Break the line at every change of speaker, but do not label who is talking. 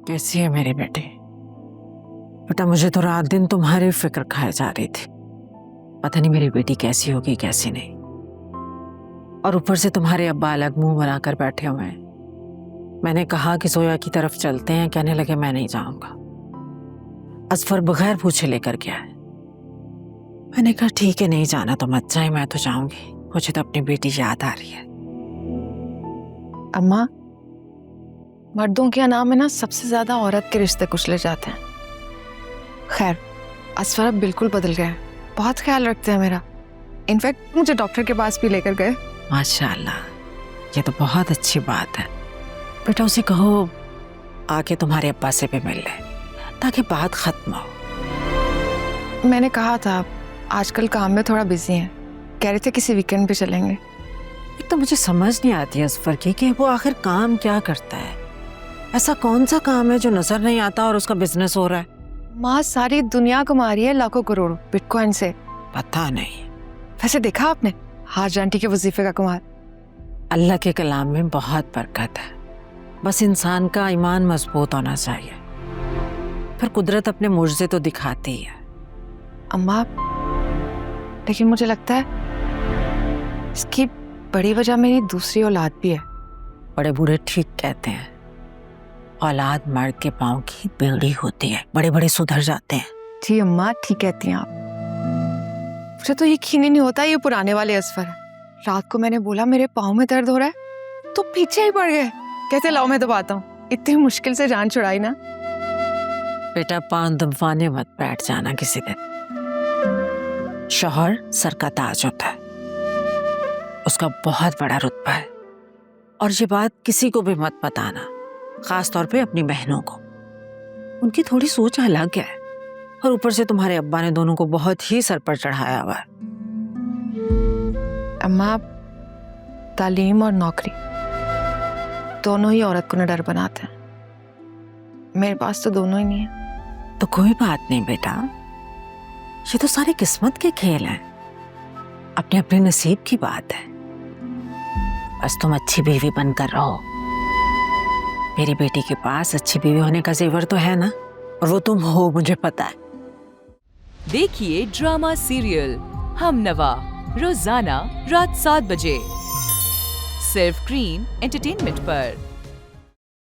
कैसी है मेरी बेटी? बेटा मुझे तो रात दिन तुम्हारी फिक्र खाए जा रही थी। पता नहीं मेरी बेटी कैसी होगी कैसी नहीं। और ऊपर से तुम्हारे अब्बा अलग मुंह बनाकर बैठे हुए हैं। मैंने कहा कि जोया की तरफ चलते हैं, कहने लगे मैं नहीं जाऊंगा। असफर बगैर पूछे लेकर गया है। मैंने कहा ठीक है नहीं जाना तो मत जाए, मैं तो जाऊंगी। मुझे तो अपनी बेटी याद आ रही है।
अम्मा, मर्दों के नाम में ना सबसे ज्यादा औरत के रिश्ते कुचले जाते हैं। खैर, असफर अब बिल्कुल बदल गया है, बहुत ख्याल रखते हैं मेरा। इनफैक्ट मुझे डॉक्टर के पास भी लेकर गए।
माशाल्लाह, ये तो बहुत अच्छी बात है। बेटा उसे कहो आके तुम्हारे अब्बा से भी मिल ले, ताकि बात खत्म हो।
मैंने कहा था आजकल काम में थोड़ा बिजी हैं, कह रहे थे किसी वीकेंड पे चलेंगे।
एक तो मुझे समझ नहीं आती असफर की कि वो आखिर काम क्या करता है। ऐसा कौन सा काम है जो नजर नहीं आता और उसका बिजनेस हो रहा है?
माँ सारी दुनिया कमा रही है लाखों करोड़ों बिटकॉइन से।
पता नहीं।
वैसे देखा आपने हाज आंटी के वजीफे का कमाल?
अल्लाह के कलाम में बहुत बरकत है, बस इंसान का ईमान मजबूत होना चाहिए, फिर कुदरत अपने मुर्जे तो दिखाती है।
अम्मा, लेकिन मुझे लगता है इसकी बड़ी वजह मेरी दूसरी औलाद भी है।
बड़े बूढ़े ठीक कहते हैं, औलाद मर्द के पाँव की बेड़ी होती है, बड़े बड़े सुधर जाते हैं।
जी अम्मा, ठीक कहती हैं आप। मुझे तो यकीन ही नहीं होता ये पुराने वाले असफर है। रात को मैंने बोला मेरे पाँव में दर्द हो रहा है तो पीछे ही पड़ गए, कहते लाओ मैं दबाता हूँ। इतनी मुश्किल से जान छुड़ाई ना।
बेटा पाँव दबाने मत बैठ जाना किसी दिन। शौहर सर का ताज होता है, उसका बहुत बड़ा रुतबा है। और ये बात किसी को भी मत बताना, खास तौर पे अपनी बहनों को। उनकी थोड़ी सोच अलग है, और ऊपर से तुम्हारे अब्बा ने दोनों को बहुत ही सर पर चढ़ाया हुआ है।
अम्मा, तालीम और नौकरी दोनों ही औरत को न डर बनाते हैं। मेरे पास तो दोनों ही नहीं है।
तो कोई बात नहीं बेटा, ये तो सारी किस्मत के खेल हैं, अपने अपने नसीब की बात है। बस तुम अच्छी बीवी बनकर रहो। मेरी बेटी के पास अच्छी बीवी होने का जेवर तो है ना, और वो तुम हो, मुझे पता है।
देखिए ड्रामा सीरियल हमनवा रोजाना रात 7 बजे सिर्फ ग्रीन एंटरटेनमेंट पर।